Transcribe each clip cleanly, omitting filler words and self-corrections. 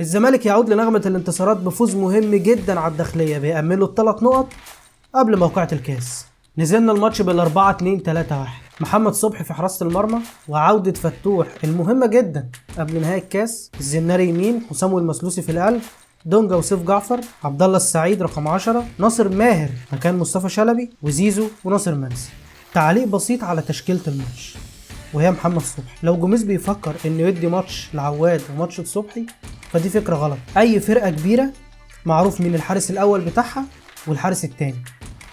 الزمالك يعود لنغمة الانتصارات بفوز مهم جدا على الداخلية بيأمن له ال3 نقط قبل موقعة الكاس. نزلنا الماتش بال4-2-3-1، محمد صبحي في حراسة المرمى وعودة فتوح المهمة جدا قبل نهائي الكاس، الزناري يمين، حسام المسلوسي في القلب، دونجا وسيف جعفر، عبد الله السعيد رقم 10، ناصر ماهر مكان مصطفى شلبي، وزيزو وناصر منسي. تعليق بسيط على تشكيلة الماتش وهي محمد صبحي. لو جوميز بيفكر انه يدي ماتش لعواد وماتش لصبحي فدي فكرة غلط. اي فرقة كبيرة معروف مين الحارس الاول بتاعها والحارس التاني،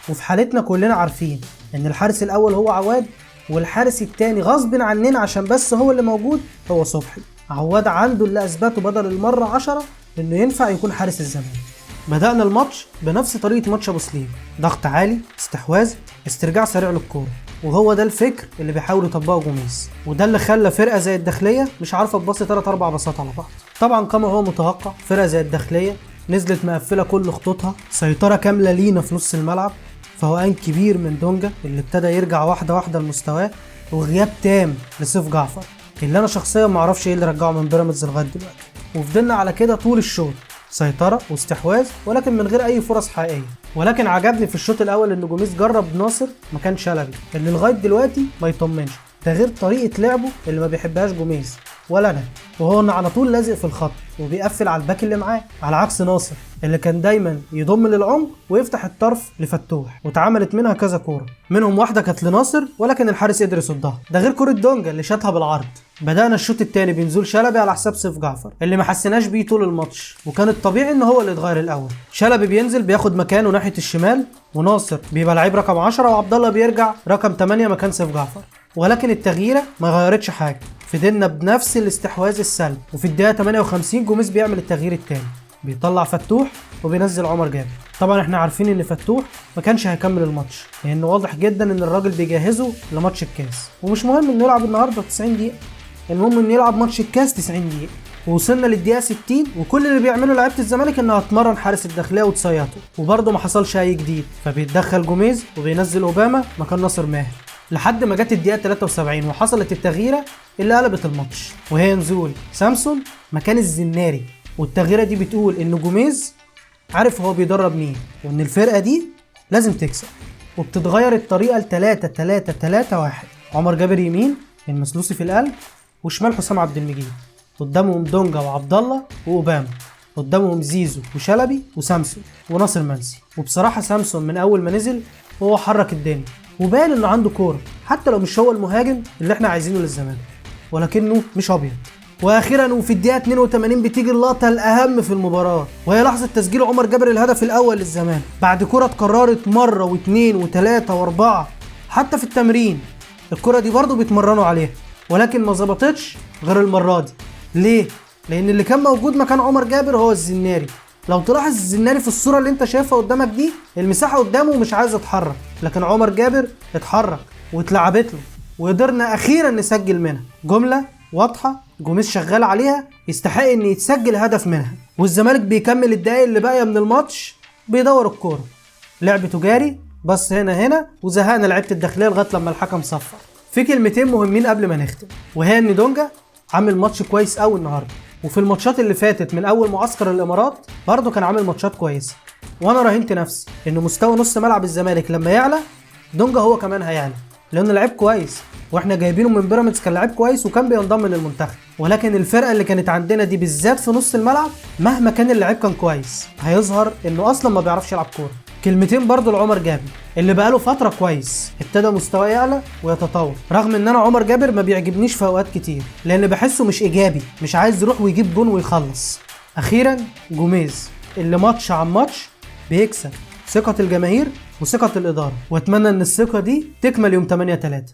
وفي حالتنا كلنا عارفين ان الحارس الاول هو عواد والحارس التاني غصب عننا عشان بس هو اللي موجود هو صبحي. عواد عنده اللي اثبته بدل المرة 10 انه ينفع يكون حارس الزمالك. بدأنا الماتش بنفس طريقة ماتش ابو سليم، ضغط عالي، استحواذ، استرجاع سريع للكورة، وهو ده الفكر اللي بيحاول يطبقه جوميز، وده اللي خلى فرقة زي الداخلية مش عارفة تباصي 3-4 باصات على بعض. طبعا كما هو متوقع فرقة زي الداخلية نزلت مقفلة كل خطوطها، سيطرة كاملة لينا في نص الملعب، فوقان كبير من دونجا اللي ابتدى يرجع واحدة واحدة لمستواه، وغياب تام لسيف جعفر اللي انا شخصيا معرفش ايه اللي رجعه من بيراميدز لغاية دلوقتي. وفضلنا على كده طول الشوط، سيطرة واستحواذ ولكن من غير اي فرص حقيقية. ولكن عجبني في الشوط الاول ان جوميز جرب ناصر مكان شلبي اللي لغاية دلوقتي ما يطمنش، ده غير طريقة لعبه اللي ما بيحبهاش جوميز ولا انا، وهو انه على طول لازق في الخط وبيقفل على الباك اللي معاه، على عكس ناصر اللي كان دايما يضم للعمق ويفتح الطرف لفتوح، واتعملت منها كذا كوره، منهم واحده كانت لناصر ولكن الحارس قدر يصدها، ده غير كوره دونجا اللي شاتها بالعرض. بدأنا الشوط الثاني بنزول شلبي على حساب سيف جعفر اللي ما حسيناش بيه طول الماتش، وكان الطبيعي ان هو اللي يتغير الاول. شلبي بينزل بياخد مكانه ناحيه الشمال، وناصر بيبقى لعيب رقم 10، وعبد الله بيرجع رقم 8 مكان سيف جعفر. ولكن التغييره ما غيرتش حاجه، فضلنا بنفس الاستحواذ السلبي. وفي الدقيقه 58 جوميز بيعمل التغيير الثاني، بيطلع فتوح وبينزل عمر جابر. طبعا احنا عارفين ان فتوح ما كانش هيكمل الماتش لان واضح جدا ان الراجل بيجهزه لماتش الكاس، ومش مهم انه يلعب النهارده 90 دقيقه، المهم انه يلعب ماتش الكاس 90 دقيقه. ووصلنا للدقيقه 60 وكل اللي بيعمله لعيبه الزمالك انها تمرن حارس الداخليه وتصيطه، وبرضه ما حصلش اي جديد، فبيتدخل جوميز وبينزل اوباما مكان ناصر ماهر لحد ما جت الدقيقه 73 وحصلت التغييره اللي قلبت الماتش، وهي نزول سامسون مكان الزناري. والتغييره دي بتقول ان جوميز عارف هو بيدرب مين وان الفرقه دي لازم تكسب، وبتتغير الطريقه ل 3-3-3-1. عمر جابر يمين، المسلوسي في القلب، وشمال حسام عبد المجيد، قدامهم دونجا وعبد الله واوباما، قدامهم زيزو وشلبي وسامسون وناصر منسي. وبصراحه سامسون من اول ما نزل هو حرك الدنيا وبان انه عنده كوره، حتى لو مش هو المهاجم اللي احنا عايزينه للزمالك ولكنه مش ابيض. واخيرا وفي الدقيقه 82 بتيجي اللقطه الاهم في المباراه، وهي لحظه تسجيل عمر جابر الهدف الاول للزمالك بعد كره اتكررت مره واثنين وثلاثه واربعه، حتى في التمرين الكره دي برضو بيتمرنوا عليها ولكن ما ظبطتش غير المره دي. ليه؟ لان اللي كان موجود مكان عمر جابر هو الزناري. لو تلاحظ الزناري في الصوره اللي انت شايفها قدامك دي المساحه قدامه مش عايز يتحرك، لكن عمر جابر اتحرك واتلعبت له وقدرنا اخيرا نسجل منها. جمله واضحه جوميز شغال عليها يستحق ان يتسجل هدف منها. والزمالك بيكمل الدقايق اللي باقيه من الماتش بيدور الكوره، لعب تجاري بس هنا وزهقنا لعيبه الداخليه لغايه لما الحكم صفر. في كلمتين مهمين قبل ما نختم، وهي ان دونجا عامل ماتش كويس قوي النهارده، وفي الماتشات اللي فاتت من اول معسكر الامارات برضه كان عامل ماتشات كويسه، وانا راهنت نفسي ان مستوى نص ملعب الزمالك لما يعلى دونجا هو كمان هيعلى، لانه لعيب كويس واحنا جايبينه من بيراميدز كان لعيب كويس وكان بينضم للمنتخب. ولكن الفرقه اللي كانت عندنا دي بالذات في نص الملعب مهما كان اللعيب كان كويس هيظهر انه اصلا ما بيعرفش يلعب كوره. كلمتين برضو لعمر جابر اللي بقاله فتره كويس، ابتدى مستواه يعلى ويتطور، رغم ان انا عمر جابر ما بيعجبنيش في اوقات كتير لان بحسه مش ايجابي، مش عايز يروح ويجيب جون ويخلص. اخيرا جوميز اللي ماتش عن ماتش بيكسب ثقه الجماهير وثقه الاداره، واتمنى ان الثقه دي تكمل يوم 8/3.